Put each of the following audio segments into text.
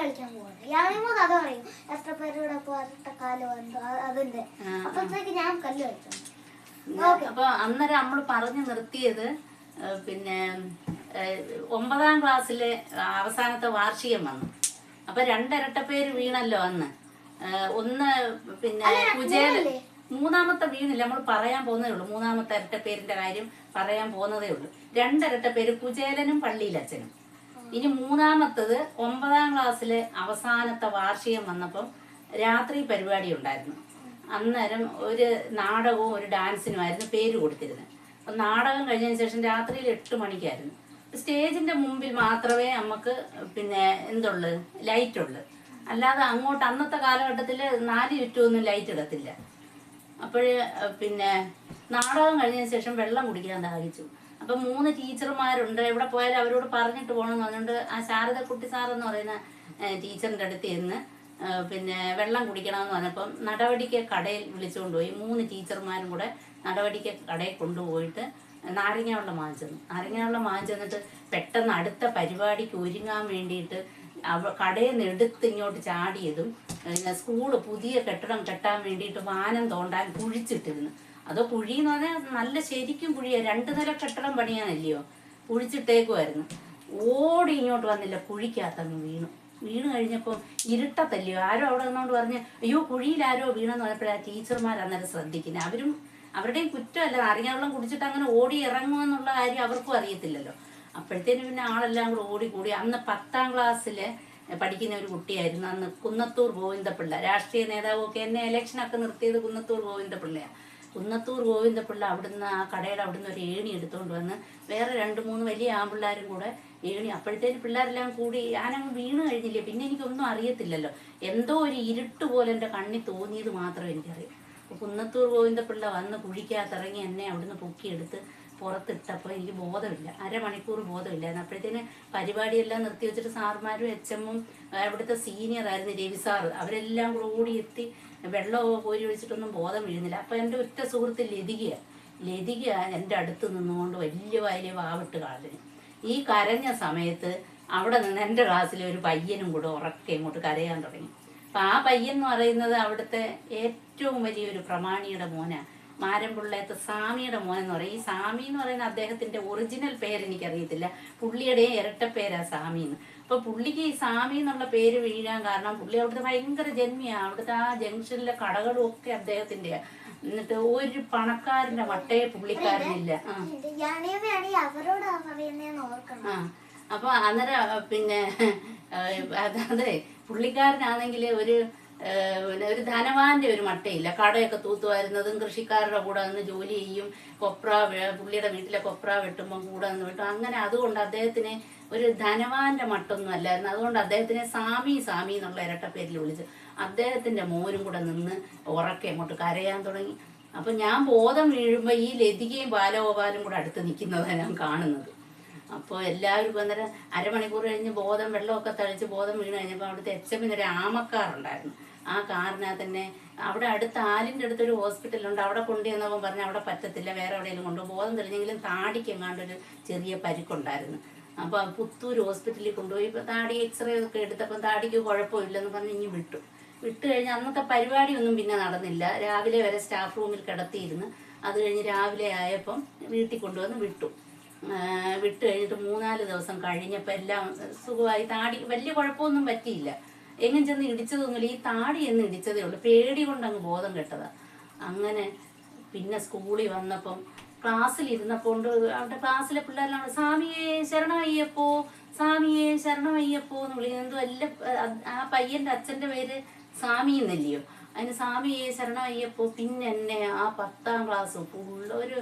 കളിക്കാൻ പോവാണ്. ഞാനിപ്പോ കഥ പറയും, എത്ര പേരുടെ കാലം വന്നു അതിന്റെ അപ്പഴത്തേക്ക് ഞാൻ കല്ല് കളിച്ചു. അപ്പൊ അന്നേരം നമ്മൾ പറഞ്ഞു നിർത്തിയത് പിന്നെ 9ാം ക്ലാസ്സിലെ അവസാനത്തെ വാർഷികം വന്നു. അപ്പൊ 2 ഇരട്ടപ്പേര് വീണല്ലോ അന്ന്. ഒന്ന് പിന്നെ കുചേല, 3ാമത്തെ വീണില്ല, നമ്മൾ പറയാൻ പോകുന്നതേ ഉള്ളൂ. 3ാമത്തെ ഇരട്ടപ്പേരിന്റെ കാര്യം പറയാൻ പോകുന്നതേ ഉള്ളൂ. 2 ഇരട്ടപ്പേര് കുചേലനും പള്ളിയിലച്ഛനും. ഇനി 3ാമത്തത് 9ാം ക്ലാസ്സിലെ അവസാനത്തെ വാർഷികം വന്നപ്പം രാത്രി പരിപാടി ഉണ്ടായിരുന്നു. അന്നേരം ഒരു നാടകവും ഒരു ഡാൻസിനുമായിരുന്നു പേര് കൊടുത്തിരുന്നത്. അപ്പം നാടകം കഴിഞ്ഞതിന് ശേഷം രാത്രിയിൽ 8 മണിക്കായിരുന്നു. സ്റ്റേജിന്റെ മുമ്പിൽ മാത്രമേ നമുക്ക് പിന്നെ എന്തുള്ളു, ലൈറ്റ് ഉള്ളു. അല്ലാതെ അങ്ങോട്ട് അന്നത്തെ കാലഘട്ടത്തിൽ 4 ചുറ്റുമൊന്നും ലൈറ്റ് ഇടത്തില്ല. അപ്പോഴ് പിന്നെ നാടകം കഴിഞ്ഞതിന് ശേഷം വെള്ളം കുടിക്കാൻ ദാഹിച്ചു. അപ്പം 3 ടീച്ചർമാരുണ്ട്, എവിടെ പോയാലും അവരോട് പറഞ്ഞിട്ട് പോകണമെന്ന് പറഞ്ഞുകൊണ്ട് ആ ശാരദക്കുട്ടി സാറെന്ന് പറയുന്ന ടീച്ചറിൻ്റെ അടുത്ത് ചെന്ന് പിന്നെ വെള്ളം കുടിക്കണമെന്ന് പറഞ്ഞപ്പം നടവടിക്ക് കടയിൽ വിളിച്ചുകൊണ്ട് പോയി. 3 ടീച്ചർമാരും കൂടെ നടവടിക്ക് കടയിൽ കൊണ്ടുപോയിട്ട് നാരങ്ങ വെള്ളം വാങ്ങിച്ചു തന്നിട്ട് പെട്ടെന്ന് അടുത്ത പരിപാടിക്ക് ഒരുങ്ങാൻ വേണ്ടിയിട്ട് കടയിൽ നിന്ന് എടുത്ത് ഇങ്ങോട്ട് ചാടിയതും സ്കൂള് പുതിയ കെട്ടിടം കെട്ടാൻ വേണ്ടിയിട്ട് വാനം തോണ്ടാൻ കുഴിച്ചിട്ടിരുന്നു. അതോ കുഴി എന്ന് പറഞ്ഞാൽ നല്ല ശരിക്കും കുഴിയാണ്, 2 നില കെട്ടിടം പണിയാനല്ലയോ, കുഴിച്ചിട്ടേക്കുമായിരുന്നു. ഓടി ഇങ്ങോട്ട് വന്നില്ല, കുഴിക്കകത്തങ്ങ് വീണ് കഴിഞ്ഞപ്പോൾ ഇരുട്ടത്തല്ലയോ, ആരോ അവിടെ നിന്നോണ്ട് പറഞ്ഞ് അയ്യോ കുഴിയിൽ ആരോ വീണെന്ന് പറഞ്ഞപ്പോഴാണ് ടീച്ചർമാർ അന്നേരം ശ്രദ്ധിക്കുന്നത്. അവരുടെയും കുറ്റമല്ല, നാരങ്ങ വെള്ളം കുടിച്ചിട്ട് അങ്ങനെ ഓടി ഇറങ്ങുമെന്നുള്ള കാര്യം അവർക്കും അറിയത്തില്ലല്ലോ. അപ്പോഴത്തേനും പിന്നെ ആളെല്ലാം കൂടെ ഓടിക്കൂടി. അന്ന് 10ാം ക്ലാസ്സിൽ പഠിക്കുന്ന ഒരു കുട്ടിയായിരുന്നു. അന്ന് കുന്നത്തൂർ ഗോവിന്ദപിള്ള, രാഷ്ട്രീയ നേതാവൊക്കെ എന്നെ ഇലക്ഷനൊക്കെ നിർത്തിയത് കുന്നത്തൂർ ഗോവിന്ദപിള്ളയാണ്. കുന്നത്തൂർ ഗോവിന്ദപിള്ള അവിടുന്ന് ആ കടയുടെ അവിടുന്ന് ഒരു ഏണി എടുത്തുകൊണ്ട് വന്ന് വേറെ 2-3 വലിയ ആൺപിള്ളേരും കൂടെ ഏണി, അപ്പോഴത്തേന് പിള്ളേരെല്ലാം കൂടി ഞാനങ്ങ് വീണ് കഴിഞ്ഞില്ലേ. പിന്നെ എനിക്കൊന്നും അറിയത്തില്ലല്ലോ, എന്തോ ഒരു ഇരുട്ട് പോലെ എൻ്റെ കണ്ണിൽ തോന്നിയത് മാത്രമേ എനിക്കറിയൂ. കുന്നത്തൂർ ഗോവിന്ദപിള്ള വന്ന് കുഴിക്കകത്തിറങ്ങി എന്നെ അവിടുന്ന് പൊക്കിയെടുത്ത് പുറത്തിട്ടപ്പോൾ എനിക്ക് ബോധമില്ല, അരമണിക്കൂർ ബോധമില്ലായിരുന്നു. അപ്പോഴത്തേന് പരിപാടിയെല്ലാം നിർത്തി വെച്ചിട്ട് സാറുമാരും HM-ഉം അവിടുത്തെ സീനിയറായിരുന്നു രവി സാറ്, അവരെല്ലാം കൂടെ ഓടിയെത്തി വെള്ളമൊക്കെ കോരി ഒഴിച്ചിട്ടൊന്നും ബോധം വീഴുന്നില്ല. അപ്പോൾ എൻ്റെ ഒറ്റ സുഹൃത്ത് ലതിക എൻ്റെ അടുത്ത് നിന്നുകൊണ്ട് വലിയ വാവിട്ട് കാലിന്. ഈ കരഞ്ഞ സമയത്ത് അവിടെ നിന്ന് എൻ്റെ ക്ലാസ്സിലെ ഒരു പയ്യനും കൂടെ ഉറക്കെ ഇങ്ങോട്ട് കരയാൻ തുടങ്ങി. അപ്പം ആ പയ്യൻ എന്ന് പറയുന്നത് അവിടുത്തെ ഏറ്റവും വലിയൊരു പ്രമാണിയുടെ മോനാണ്, മാരൻപിള്ളയത്തെ സ്വാമിയുടെ മോനെന്ന് പറയും. ഈ സ്വാമി എന്ന് പറയുന്ന അദ്ദേഹത്തിൻ്റെ ഒറിജിനൽ പേര് എനിക്കറിയത്തില്ല, പുള്ളിയുടെ ഇരട്ടപ്പേരാ സ്വാമിന്ന്. അപ്പോൾ പുള്ളിക്ക് ഈ സ്വാമി എന്നുള്ള പേര് വീഴാൻ കാരണം പുള്ളി അവിടുത്തെ ഭയങ്കര ജന്മിയാണ്. അവിടുത്തെ ആ ജംഗ്ഷനിലെ കടകളും ഒക്കെ അദ്ദേഹത്തിൻ്റെയാണ്. എന്നിട്ട് ഒരു പണക്കാരൻ്റെ വട്ടയെ പുള്ളിക്കാരനില്ല. അപ്പൊ അന്നേരം പിന്നെ അതെ പുള്ളിക്കാരനാണെങ്കിൽ ഒരു ധനവാന്റെ ഒരു മട്ടയില്ല, കടയൊക്കെ തൂത്തുവാരുന്നതും കൃഷിക്കാരുടെ കൂടെ നിന്ന് ജോലി ചെയ്യും, പുള്ളിയുടെ വീട്ടിലെ കൊപ്ര വെട്ടുമ്പം കൂടെ നിന്ന് വെട്ടും. അങ്ങനെ അതുകൊണ്ട് അദ്ദേഹത്തിന് ഒരു ധനവാന്റെ മട്ടൊന്നും അല്ലായിരുന്നു. അതുകൊണ്ട് അദ്ദേഹത്തിനെ സ്വാമി എന്നുള്ള ഇരട്ടപ്പേരിൽ വിളിച്ചു. അദ്ദേഹത്തിന്റെ മോനും കൂടെ നിന്ന് ഉറക്കെ അങ്ങോട്ട് കരയാൻ തുടങ്ങി. അപ്പൊ ഞാൻ ബോധം വീഴുമ്പോ ഈ ലതികയും ബാലഗോപാലും കൂടെ അടുത്ത് നിൽക്കുന്നതാണ് ഞാൻ കാണുന്നത്. അപ്പോൾ എല്ലാവർക്കും അന്നേരം അരമണിക്കൂർ കഴിഞ്ഞ് വെള്ളമൊക്കെ തളിച്ച് ബോധം വീണ് കഴിഞ്ഞപ്പോൾ അവിടുത്തെ HM-ന് ഒരു ആമക്കാറുണ്ടായിരുന്നു. ആ കാറിനകത്ത് തന്നെ അവിടെ അടുത്ത് ആലിൻ്റെ അടുത്തൊരു ഹോസ്പിറ്റലുണ്ട്, അവിടെ കൊണ്ടുവന്നപ്പോൾ പറഞ്ഞ് അവിടെ പറ്റത്തില്ല, വേറെ എവിടെയെങ്കിലും കൊണ്ടുപോകും. ബോധം തെളിഞ്ഞെങ്കിലും താടിക്ക് എങ്ങാണ്ടൊരു ചെറിയ പരിക്കുണ്ടായിരുന്നു. അപ്പോൾ പുത്തൂർ ഹോസ്പിറ്റലിൽ കൊണ്ടുപോയി. ഇപ്പോൾ താടി എക്സ്റേ ഒക്കെ എടുത്തപ്പം താടിക്ക് കുഴപ്പമില്ലെന്ന് പറഞ്ഞ് ഇനി വിട്ട് കഴിഞ്ഞ് അന്നത്തെ പരിപാടിയൊന്നും പിന്നെ നടന്നില്ല. രാവിലെ വരെ സ്റ്റാഫ് റൂമിൽ കിടത്തിയിരുന്നു. അത് കഴിഞ്ഞ് രാവിലെ ആയപ്പം വീട്ടിൽ കൊണ്ടുവന്ന് വിട്ട് കഴിഞ്ഞിട്ട് 3-4 ദിവസം കഴിഞ്ഞപ്പോൾ എല്ലാം സുഖമായി. താടി വലിയ കുഴപ്പമൊന്നും പറ്റിയില്ല, എങ്ങും ചെന്ന് ഇടിച്ചതൊന്നുമില്ല. ഈ താടി എന്ന് ഇടിച്ചതേ ഉള്ളൂ, പേടി കൊണ്ടങ്ങ് ബോധം കെട്ടതാ. അങ്ങനെ പിന്നെ സ്കൂളിൽ വന്നപ്പം ക്ലാസ്സിലിരുന്നപ്പോൾ അവിടെ ക്ലാസ്സിലെ പിള്ളേരെല്ലാം സ്വാമിയെ ശരണമയ്യപ്പോ എന്ന് വിളിക്കുന്നത്. എന്തോ ആ പയ്യൻ്റെ അച്ഛൻ്റെ പേര് സ്വാമി എന്നല്ലയോ, അതിന് സ്വാമിയെ ശരണമയ്യപ്പോ. പിന്നെ എന്നെ ആ 10ാം ക്ലാസ് ഫുള്ളൊരു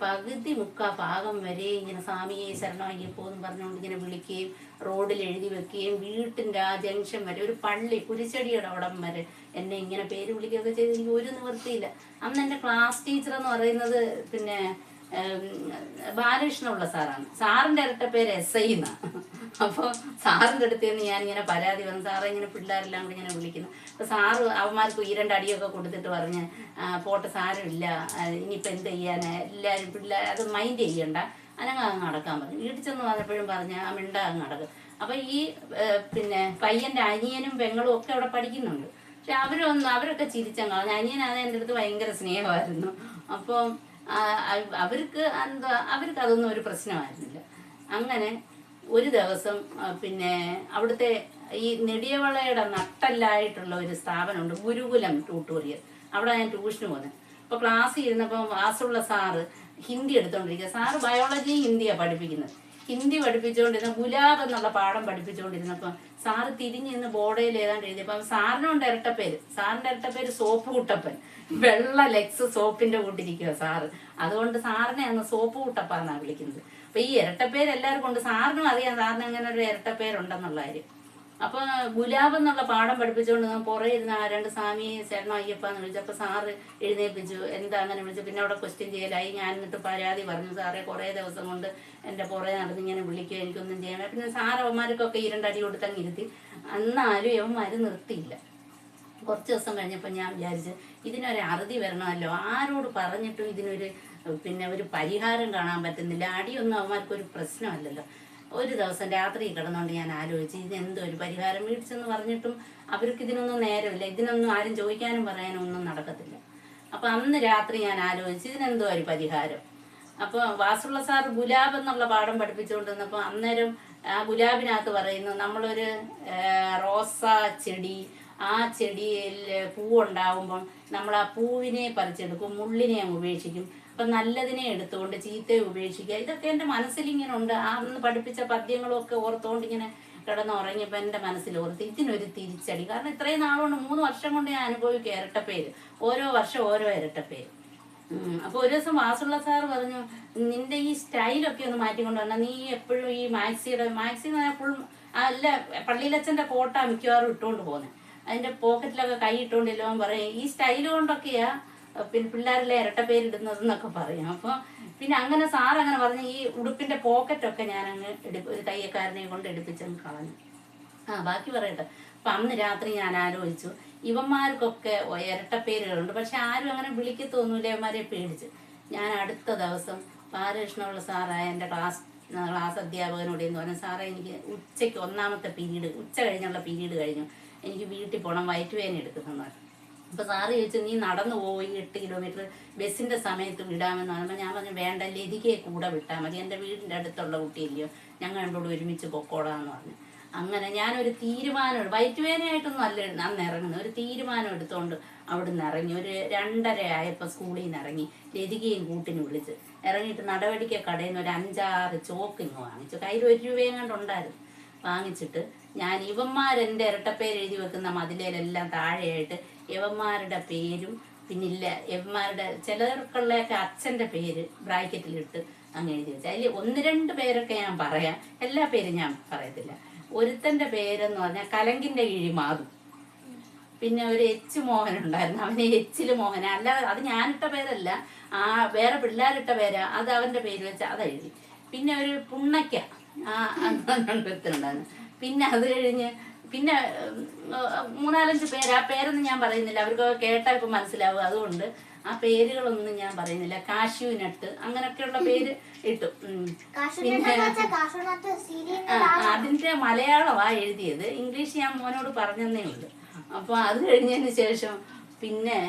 പകുതി ഭാഗം വരെ ഇങ്ങനെ സ്വാമിയെ ശരണമയ്യപ്പോ എന്ന് പറഞ്ഞുകൊണ്ട് ഇങ്ങനെ വിളിക്കുകയും റോഡിൽ എഴുതി വെക്കുകയും വീട്ടിൻ്റെ ആ ജംഗ്ഷൻ വരെ ഒരു പള്ളി കുരിശടിയുടെ അവിടം വരെ എന്നെ ഇങ്ങനെ പേര് വിളിക്കുകയൊക്കെ ചെയ്ത് എനിക്ക് ഒരു നിവൃത്തിയില്ല. അന്ന് എൻ്റെ ക്ലാസ് ടീച്ചർ എന്ന് പറയുന്നത് പിന്നെ ബാലകൃഷ്ണപിള്ള സാറാണ്. സാറിൻ്റെ ഇരട്ട പേര് SI എന്നാണ്. അപ്പോൾ സാറിൻ്റെ അടുത്ത് നിന്ന് ഞാനിങ്ങനെ പരാതി വന്നു, സാറെ ഇങ്ങനെ പിള്ളേരെല്ലാം കൂടി ഇങ്ങനെ വിളിക്കുന്നു. അപ്പോൾ സാറ് അവന്മാർക്ക് 2 അടിയൊക്കെ കൊടുത്തിട്ട് പറഞ്ഞ് പോട്ടെ സാരമില്ല, ഇനിയിപ്പോൾ എന്ത് ചെയ്യാൻ, എല്ലാവരും പിള്ളേർ അത് മൈൻഡ് ചെയ്യണ്ട, അങ്ങ് നടക്കാൻ പറഞ്ഞു. വീട്ടിൽ ചെന്ന് വന്നപ്പോഴും പറഞ്ഞ ആ മിണ്ട അങ്ങ് നടക്കും. അപ്പം ഈ പിന്നെ പയ്യൻ്റെ അനിയനും പെങ്ങളും ഒക്കെ അവിടെ പഠിക്കുന്നുണ്ട്. പക്ഷെ അവരൊക്കെ ചിരിച്ചങ്ങ് കളഞ്ഞു. അനിയനാണ് എൻ്റെ അടുത്ത് ഭയങ്കര സ്നേഹമായിരുന്നു. അപ്പം അവർക്ക് അതൊന്നും ഒരു പ്രശ്നമായിരുന്നില്ല. അങ്ങനെ ഒരു ദിവസം പിന്നെ അവിടുത്തെ ഈ നെടിയവളയുടെ നട്ടല്ലായിട്ടുള്ള ഒരു സ്ഥാപനമുണ്ട്, ഗുരുകുലം ട്യൂട്ടോറിയൽ. അവിടെ ഞാൻ ട്യൂഷന് പോകുന്നത്. അപ്പോൾ ക്ലാസ്സിൽ ഇരുന്നപ്പോൾ വാസുള്ള സാറ് ഹിന്ദി എടുത്തുകൊണ്ടിരിക്കുക. സാറ് ബയോളജി ഹിന്ദിയാണ് പഠിപ്പിക്കുന്നത്. ഹിന്ദി പഠിപ്പിച്ചുകൊണ്ടിരുന്ന ഗുലാബ് എന്നുള്ള പാഠം പഠിപ്പിച്ചുകൊണ്ടിരുന്നപ്പം സാറ് തിരിഞ്ഞ് നിന്ന് ബോർഡിൽ ഏതാണ്ട് എഴുതിയപ്പം സാറിനുണ്ട് ഇരട്ടപ്പേര്. സാറിൻ്റെ ഇരട്ടപ്പേര് സോപ്പ് കുട്ടപ്പൻ. വെള്ള ലെക്സ് സോപ്പിന്റെ കൂട്ടിരിക്കുക സാറ്. അതുകൊണ്ട് സാറിനെ അന്ന് സോപ്പ് കുട്ടപ്പ എന്നാണ് വിളിക്കുന്നത്. അപ്പൊ ഈ ഇരട്ടപ്പേര് എല്ലാവർക്കും ഉണ്ട്. സാറിനും അറിയാം സാറിന് അങ്ങനെ ഒരു ഇരട്ടപ്പേരുണ്ടെന്നുള്ള കാര്യം. അപ്പൊ ഗുലാബ് എന്നുള്ള പാഠം പഠിപ്പിച്ചുകൊണ്ട് ഞാൻ പുറകെ ഇരുന്ന രണ്ട് സ്വാമി ശരണം അയ്യപ്പ എന്ന് വിളിച്ചു. അപ്പൊ സാറ് എഴുന്നേൽപ്പിച്ചു. എന്താ അങ്ങനെ വിളിച്ചു. പിന്നെ അവിടെ ക്വസ്റ്റ്യൻ ചെയ്യലായി. ഞാൻ എന്നിട്ട് പരാതി പറഞ്ഞു, സാറേ കുറേ ദിവസം കൊണ്ട് എൻ്റെ പുറകെ നടന്ന് ഇങ്ങനെ വിളിക്കുക, എനിക്കൊന്നും ചെയ്യാൻ. പിന്നെ സാറവന്മാർക്കൊക്കെ ഇരണ്ടടി കൊടുത്തങ്ങ് ഇരുത്തി. എന്നാലും യവന്മാർ നിർത്തിയില്ല. കുറച്ച് ദിവസം കഴിഞ്ഞപ്പോൾ ഞാൻ വിചാരിച്ച് ഇതിനൊരു അറുതി വരണമല്ലോ. ആരോട് പറഞ്ഞിട്ടും ഇതിനൊരു ഒരു പരിഹാരം കാണാൻ പറ്റുന്നില്ല. അടിയൊന്നും അവന്മാർക്കൊരു പ്രശ്നമല്ലല്ലോ. ഒരു ദിവസം രാത്രി കിടന്നുകൊണ്ട് ഞാൻ ആലോചിച്ച് ഇതിനെന്തോ ഒരു പരിഹാരം. വീട്ടിൽ പറഞ്ഞിട്ടും അവർക്ക് ഇതിനൊന്നും നേരമില്ല. ഇതിനൊന്നും ആരും ചോദിക്കാനും പറയാനും ഒന്നും നടക്കത്തില്ല. അപ്പം അന്ന് രാത്രി ഞാൻ ആലോചിച്ച് ഇതിനെന്തോ ഒരു പരിഹാരം. അപ്പോൾ വാസുള്ള സാർ ഗുലാബ് എന്നുള്ള പാഠം പഠിപ്പിച്ചുകൊണ്ടിരുന്നപ്പോൾ അന്നേരം ആ ഗുലാബിനകത്ത് പറയുന്നു, നമ്മളൊരു റോസ ചെടി, ആ ചെടിയിൽ പൂവുണ്ടാവുമ്പം നമ്മൾ ആ പൂവിനെ പറിച്ചെടുക്കും, മുള്ളിനെ അങ്ങ് ഉപേക്ഷിക്കും. അപ്പം നല്ലതിനെ എടുത്തുകൊണ്ട് ചീത്തയെ ഉപേക്ഷിക്കുക. ഇതൊക്കെ എൻ്റെ മനസ്സിലിങ്ങനെ ഉണ്ട്. ആ അന്ന് പഠിപ്പിച്ച പദ്യങ്ങളൊക്കെ ഓർത്തുകൊണ്ട് ഇങ്ങനെ കിടന്നുറങ്ങിയപ്പോൾ എൻ്റെ മനസ്സിൽ ഓർത്ത് ഇതിനൊരു തിരിച്ചടി. കാരണം ഇത്രയും നാളുകൊണ്ട് 3 വർഷം കൊണ്ട് ഞാൻ അനുഭവിക്കുക ഇരട്ടപ്പേര്. ഓരോ വർഷം ഓരോ ഇരട്ടപ്പേര്. അപ്പോൾ ഒരു ദിവസം വാസുള്ള സാറ് പറഞ്ഞു, നിന്റെ ഈ സ്റ്റൈലൊക്കെ ഒന്ന് മാറ്റിക്കൊണ്ട് വന്നാൽ നീ എപ്പോഴും ഈ മാക്സി ഫുൾ അല്ല പള്ളിയിലച്ഛൻ്റെ കോട്ട മിക്കവാറും ഇട്ടുകൊണ്ട് പോകുന്നത്. അതിൻ്റെ പോക്കറ്റിലൊക്കെ കൈ ഇട്ടുകൊണ്ടില്ലോ പറയും ഈ സ്റ്റൈൽ കൊണ്ടൊക്കെയാ പിന്നെ പിള്ളേരിലെ ഇരട്ടപ്പേരിടുന്നതെന്നൊക്കെ പറയും. അപ്പോൾ പിന്നെ അങ്ങനെ സാർ അങ്ങനെ പറഞ്ഞ് ഈ ഉടുപ്പിൻ്റെ പോക്കറ്റൊക്കെ ഞാനങ്ങ് ഒരു തയ്യക്കാരനെ കൊണ്ട് എടുപ്പിച്ചങ്ങ് കളഞ്ഞു. ബാക്കി പറയട്ടെ. അപ്പം അന്ന് രാത്രി ഞാൻ ആലോചിച്ചു, ഇവന്മാർക്കൊക്കെ ഇരട്ടപ്പേരുകളുണ്ട്, പക്ഷെ ആരും അങ്ങനെ വിളിക്കത്തൊന്നുമില്ല, ഇവന്മാരെ പേടിച്ച്. ഞാൻ അടുത്ത ദിവസം ബാലകൃഷ്ണപിള്ള സാറായ എൻ്റെ ക്ലാസ് അധ്യാപകനോട് എന്ന് പറഞ്ഞു, സാറേ എനിക്ക് ഉച്ചയ്ക്ക് 1ാമത്തെ പീരീഡ്, ഉച്ച കഴിഞ്ഞുള്ള പീരീഡ് കഴിഞ്ഞു, എനിക്ക് വീട്ടിൽ പോകണം, വയറ്റുവേദന എടുക്കുന്നെന്ന് പറഞ്ഞു. അപ്പോൾ സാറ് ചോദിച്ചു, നീ നടന്നു പോയി 8 കിലോമീറ്റർ ബസ്സിൻ്റെ സമയത്ത് വിടാമെന്ന് പറയുമ്പോൾ ഞാൻ പറഞ്ഞു, വേണ്ട, ലതികയെ കൂടെ വിട്ടാൽ മതി, എൻ്റെ വീടിൻ്റെ അടുത്തുള്ള കുട്ടിയില്ലയോ, ഞങ്ങൾ രണ്ടോട് ഒരുമിച്ച് പൊക്കോടാന്ന് പറഞ്ഞു. അങ്ങനെ ഞാനൊരു തീരുമാനം, വയറ്റുവേദനയായിട്ടൊന്നും അല്ല അന്ന് ഇറങ്ങുന്നത്, ഒരു തീരുമാനം എടുത്തുകൊണ്ട് അവിടെ നിന്ന് ഇറങ്ങി. ഒരു 2:30 ആയപ്പോൾ സ്കൂളിൽ നിന്ന് ഇറങ്ങി ലതികയും കൂട്ടിന് വിളിച്ച് ഇറങ്ങിയിട്ട് നടവടിക്ക കടയിൽ നിന്ന് ഒരു 5-6 ചോക്ക് ഇങ്ങ് വാങ്ങിച്ചു. കയ്യിൽ 1 രൂപയും കണ്ടുണ്ടായിരുന്നു. വാങ്ങിച്ചിട്ട് ഞാൻ ഇവന്മാരെൻ്റെ ഇരട്ടപ്പേര് എഴുതി വെക്കുന്ന മതിലേലെല്ലാം താഴെയായിട്ട് യവന്മാരുടെ പേരും പിന്നില്ല യവന്മാരുടെ ചിലർക്കുള്ളയൊക്കെ അച്ഛൻ്റെ പേര് ബ്രാക്കറ്റിലിട്ട് അങ്ങ് എഴുതി വെച്ചാൽ അതിൽ 1-2 പേരൊക്കെ ഞാൻ പറയാം, എല്ലാ പേരും ഞാൻ പറയത്തില്ല. ഒരുത്തൻ്റെ പേരെന്ന് പറഞ്ഞാൽ കലങ്കിൻ്റെ കിഴി മാധു. പിന്നെ ഒരു എച്ച് മോഹൻ ഉണ്ടായിരുന്നു, അവന് എച്ചിൽ മോഹന. അല്ലാതെ അത് ഞാനിട്ട പേരല്ല, ആ വേറെ പിള്ളേരിട്ട പേരാ, അത് അവൻ്റെ പേര് വെച്ച് അതെഴുതി. പിന്നെ ഒരു പുണ്ണയ്ക്ക, ഒരുത്തനുണ്ടായിരുന്നു. പിന്നെ അത് കഴിഞ്ഞ് പിന്നെ 3-4 പേര്, ആ പേരൊന്നും ഞാൻ പറയുന്നില്ല, അവർക്ക് കേട്ടാൽ ഇപ്പം മനസ്സിലാവും, അതുകൊണ്ട് ആ പേരുകളൊന്നും ഞാൻ പറയുന്നില്ല. കാഷ്യൂനട്ട് അങ്ങനെയൊക്കെയുള്ള പേര് ഇട്ടു. പിന്നെ അതിൻ്റെ മലയാളമാ എഴുതിയത്, ഇംഗ്ലീഷ് ഞാൻ മോനോട് പറഞ്ഞതേ ഉള്ളൂ. അപ്പോൾ അത് കഴിഞ്ഞതിന് ശേഷം പിന്നെ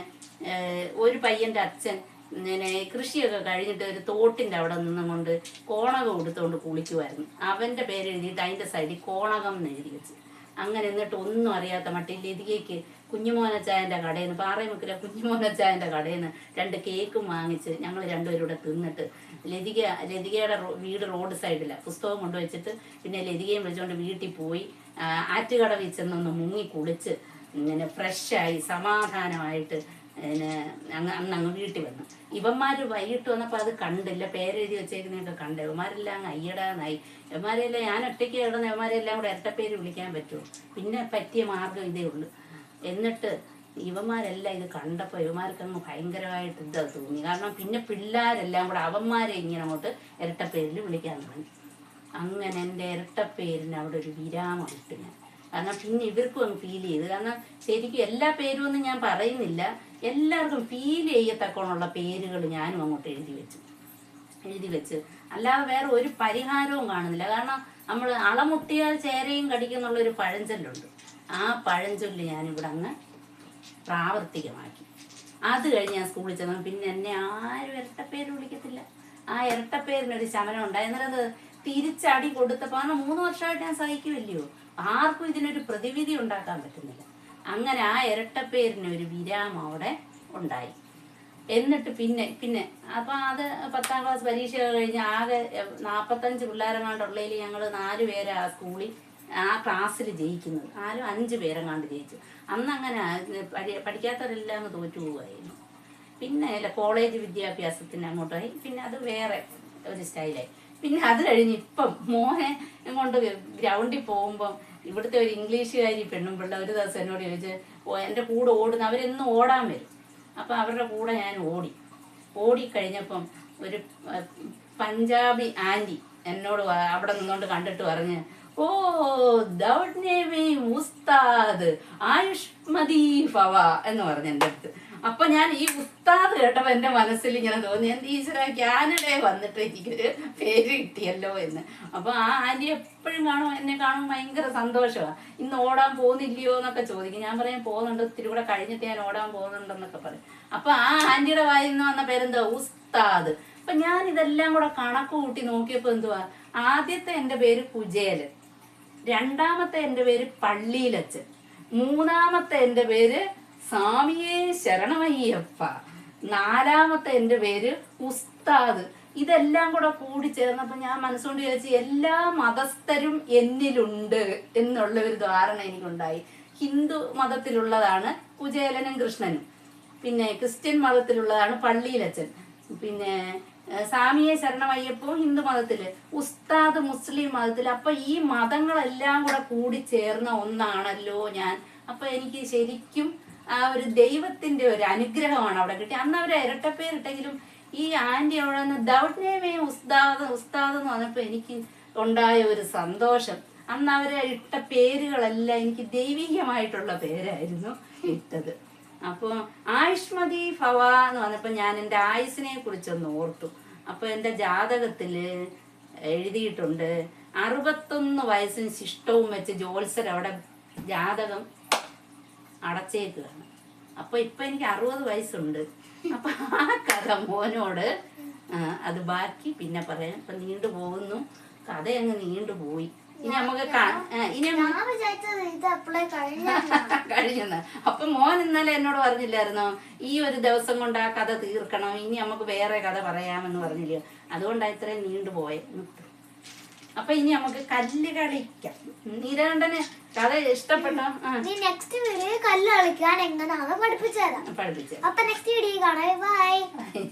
ഒരു പയ്യൻ്റെ അച്ഛൻ ഇങ്ങനെ കൃഷിയൊക്കെ കഴിഞ്ഞിട്ട് ഒരു തോട്ടിൻ്റെ അവിടെ നിന്നും കൊണ്ട് കോണകം എടുത്തുകൊണ്ട് കുളിക്കുമായിരുന്നു. അവൻ്റെ പേര് എഴുതിയിട്ട് അതിൻ്റെ സൈഡിൽ കോണകം എന്ന് എഴുതി വെച്ച്. അങ്ങനെ എന്നിട്ട് ഒന്നും അറിയാത്ത മട്ടിൽ ലതികയ്ക്ക് കുഞ്ഞുമോനച്ചായൻ്റെ കടയിൽ നിന്ന്, പാറയമുക്കിലെ കുഞ്ഞുമോനച്ചായൻ്റെ കടയിൽ നിന്ന് 2 കേക്കും വാങ്ങിച്ച് ഞങ്ങൾ രണ്ടുപേരും കൂടെ തിന്നിട്ട് ലതികയുടെ വീട് റോഡ് സൈഡിലാണ്, പുസ്തകം കൊണ്ടുവച്ചിട്ട് പിന്നെ ലതികയും വിളിച്ചുകൊണ്ട് വീട്ടിൽ പോയി ആറ്റുകടവിൽ ചെന്നൊന്ന് മുങ്ങി കുളിച്ച് ഇങ്ങനെ ഫ്രഷായി സമാധാനമായിട്ട് അന്നങ്ങ് വീട്ടിൽ വന്നു. ഇവന്മാർ വൈകിട്ട് വന്നപ്പോൾ അത് കണ്ടില്ല, പേരെഴുതി വെച്ചേക്കുന്നതൊക്കെ കണ്ട് ഇവന്മാരെല്ലാം അങ്ങ് അയ്യടാന്നായി. ഇവന്മാരെല്ലാം ഞാൻ ഒറ്റയ്ക്ക് കിടന്ന് ഇവന്മാരെല്ലാം കൂടെ ഇരട്ടപ്പേര് വിളിക്കാൻ പറ്റുമോ? പിന്നെ പറ്റിയ മാർഗം ഇതേ ഉള്ളൂ. എന്നിട്ട് ഇവന്മാരെല്ലാം ഇത് കണ്ടപ്പോൾ ഇവന്മാർക്കങ്ങ് ഭയങ്കരമായിട്ട് ഇതാ തോന്നി. കാരണം പിന്നെ പിള്ളേരെല്ലാം കൂടെ അവന്മാരെ ഇങ്ങനെ അങ്ങോട്ട് ഇരട്ടപ്പേരിൽ വിളിക്കാൻ തുടങ്ങി. അങ്ങനെ എൻ്റെ ഇരട്ടപ്പേരിന് അവിടെ ഒരു വിരാമം ഇട്ട് ഞാൻ. കാരണം പിന്നെ ഇവർക്കും അങ്ങ് ഫീൽ ചെയ്ത്. കാരണം ശരിക്കും എല്ലാ പേരും ഒന്നും ഞാൻ പറയുന്നില്ല, എല്ലാവർക്കും ഫീൽ ചെയ്യത്തക്കോണുള്ള പേരുകൾ ഞാനും അങ്ങോട്ട് എഴുതി വെച്ച് അല്ലാതെ വേറെ ഒരു പരിഹാരവും കാണുന്നില്ല. കാരണം നമ്മൾ അളമുട്ടിയാൽ ചേരയും കടിക്കുന്നുള്ളൊരു പഴഞ്ചൊല്ലുണ്ട്. ആ പഴഞ്ചൊല്ല് ഞാനിവിടെ അങ്ങ് പ്രാവർത്തികമാക്കി. അത് കഴിഞ്ഞ് ഞാൻ സ്കൂളിൽ ചെന്നു. പിന്നെ എന്നെ ആരും ഇരട്ടപ്പേര് വിളിക്കത്തില്ല. ആ ഇരട്ടപ്പേരിനൊരു ശമനം ഉണ്ടായി. എന്നാലത് തിരിച്ചടി കൊടുത്തപ്പോൾ, കാരണം 3 വർഷമായിട്ട് ഞാൻ സഹിക്കുമല്ലയോ, ആർക്കും ഇതിനൊരു പ്രതിവിധി ഉണ്ടാക്കാൻ പറ്റുന്നില്ല. അങ്ങനെ ആ ഇരട്ടപ്പേരിന് ഒരു വിരാമം അവിടെ ഉണ്ടായി. എന്നിട്ട് പിന്നെ അപ്പം അത് 10ാം ക്ലാസ് പരീക്ഷ കഴിഞ്ഞ് ആകെ 45 പിള്ളേരെങ്ങാണ്ടുള്ളതിൽ ഞങ്ങൾ 4 പേരെ ആ സ്കൂളിൽ ആ ക്ലാസ്സിൽ ജയിക്കുന്നത്. 5 പേരെങ്ങാണ്ട് ജയിച്ചു. അന്നങ്ങനെ പഠിക്കാത്തവരെല്ലാം അങ്ങ് തോറ്റു പോവുമായിരുന്നു. പിന്നെ കോളേജ് വിദ്യാഭ്യാസത്തിന് അങ്ങോട്ടായി. പിന്നെ അത് വേറെ ഒരു സ്റ്റൈലായി. പിന്നെ അത് കഴിഞ്ഞ് ഇപ്പം മോനെ കൊണ്ട് ഗ്രൗണ്ടിൽ പോകുമ്പം ഇവിടുത്തെ ഒരു ഇംഗ്ലീഷുകാരി പെണ്ണുമ്പിള്ള ഒരു ദിവസം എന്നോട് ചോദിച്ച്, എൻ്റെ കൂടെ ഓടുന്ന അവരെന്നും ഓടാൻ വരും. അപ്പം അവരുടെ കൂടെ ഞാൻ ഓടിക്കഴിഞ്ഞപ്പം ഒരു പഞ്ചാബി ആൻറ്റി എന്നോട് അവിടെ നിന്നുകൊണ്ട് കണ്ടിട്ട് പറഞ്ഞ്, ഓ ദൗഡ്നേമി ഉസ്താദ് ആയുഷ്മതി ഭവ എന്ന് പറഞ്ഞു എൻ്റെ അടുത്ത്. അപ്പൊ ഞാൻ ഈ ഉസ്താദ് കേട്ടപ്പോൾ എൻ്റെ മനസ്സിൽ ഇങ്ങനെ തോന്നി, എൻ്റെ ഈശ്വര കാനഡയിൽ വന്നിട്ട് എനിക്കൊരു പേര് കിട്ടിയല്ലോ എന്ന്. അപ്പൊ ആ ആൻറ്റി എപ്പോഴും എന്നെ കാണുമ്പോൾ ഭയങ്കര സന്തോഷമാണ്. ഇന്ന് ഓടാൻ പോകുന്നില്ലയോ എന്നൊക്കെ ചോദിക്കും. ഞാൻ പറയാൻ പോകുന്നുണ്ട്, ഇത്തിരി കൂടെ കഴിഞ്ഞിട്ട് ഞാൻ ഓടാൻ പോകുന്നുണ്ടെന്നൊക്കെ പറയും. അപ്പൊ ആ ആൻറ്റിയുടെ വായിൽ നിന്ന് വന്ന പേരെന്താ, ഉസ്താദ്. അപ്പൊ ഞാൻ ഇതെല്ലാം കൂടെ കണക്ക് കൂട്ടി നോക്കിയപ്പോൾ എന്തുവാ, ആദ്യത്തെ എൻ്റെ പേര് കുചേലൻ, രണ്ടാമത്തെ എൻ്റെ പേര് പള്ളിയിലച്ചൻ, മൂന്നാമത്തെ എൻ്റെ പേര് സ്വാമിയേ ശരണമയ്യപ്പ, നാലാമത്തെ എൻ്റെ പേര് ഉസ്താദ്. ഇതെല്ലാം കൂടെ കൂടി ചേർന്നപ്പോൾ ഞാൻ മനസ്സുകൊണ്ട് വിചാരിച്ചു, എല്ലാ മതസ്ഥരും എന്നിലുണ്ട് എന്നുള്ള ഒരു ധാരണ എനിക്കുണ്ടായി. ഹിന്ദു മതത്തിലുള്ളതാണ് കുചേലനും കൃഷ്ണനും, പിന്നെ ക്രിസ്ത്യൻ മതത്തിലുള്ളതാണ് പള്ളിയിലച്ചൻ, പിന്നെ സ്വാമിയെ ശരണമയ്യപ്പവും ഹിന്ദു മതത്തില്, ഉസ്താദ് മുസ്ലിം മതത്തിൽ. അപ്പൊ ഈ മതങ്ങളെല്ലാം കൂടെ കൂടി ചേർന്ന ഒന്നാണല്ലോ ഞാൻ. അപ്പൊ എനിക്ക് ശരിക്കും ആ ഒരു ദൈവത്തിന്റെ ഒരു അനുഗ്രഹമാണ് അവിടെ കിട്ടി. അന്ന് അവരെ ഇരട്ടപ്പേരിട്ടെങ്കിലും ഈ ആന്റി അവിടെ നിന്ന് ദൗഡ്നേമേ ഉസ്താദ് എന്ന് പറഞ്ഞപ്പോൾ എനിക്ക് ഉണ്ടായ ഒരു സന്തോഷം. അന്ന് അവരെ ഇട്ട പേരുകളെല്ലാം എനിക്ക് ദൈവികമായിട്ടുള്ള പേരായിരുന്നു ഇട്ടത്. അപ്പോൾ ആയുഷ്മതി ഭവ എന്ന് പറഞ്ഞപ്പോൾ ഞാൻ എൻ്റെ ആയുസിനെ കുറിച്ചൊന്ന് ഓർത്തു. അപ്പോൾ എൻ്റെ ജാതകത്തിൽ എഴുതിയിട്ടുണ്ട് 61 വയസ്സിന് ശിഷ്ടവും വെച്ച് ജോത്സർ അവിടെ ജാതകം അടച്ചേക്കുകയാണ്. അപ്പോൾ ഇപ്പം എനിക്ക് 60 വയസ്സുണ്ട്. അപ്പം ആ കഥ മോനോട് അത് ബാക്കി പിന്നെ പറയാം. ഇപ്പം നീണ്ടുപോകുന്നു, കഥ അങ്ങ് നീണ്ടുപോയി. ഇനി നമുക്ക് കഴിഞ്ഞെന്ന്. അപ്പൊ മോൻ ഇന്നലെ എന്നോട് പറഞ്ഞില്ലായിരുന്നോ, ഈ ഒരു ദിവസം കൊണ്ട് ആ കഥ തീർക്കണം, ഇനി നമുക്ക് വേറെ കഥ പറയാമെന്ന് പറഞ്ഞില്ലയോ? അതുകൊണ്ടാണ് ഇത്രയും നീണ്ടുപോയെ. അപ്പൊ ഇനി നമുക്ക് കല്ല് കളിക്കാം. നീലകണ്ഠന് കഥ ഇഷ്ടപ്പെട്ടോ? നെക്സ്റ്റ് വീഡിയോ കല്ല് കളിക്കാൻ എങ്ങനെയാണെന്ന് പഠിപ്പിച്ചു. പഠിപ്പിച്ചു. അപ്പൊ നെക്സ്റ്റ് വീഡിയോ കാണാം. ബൈ.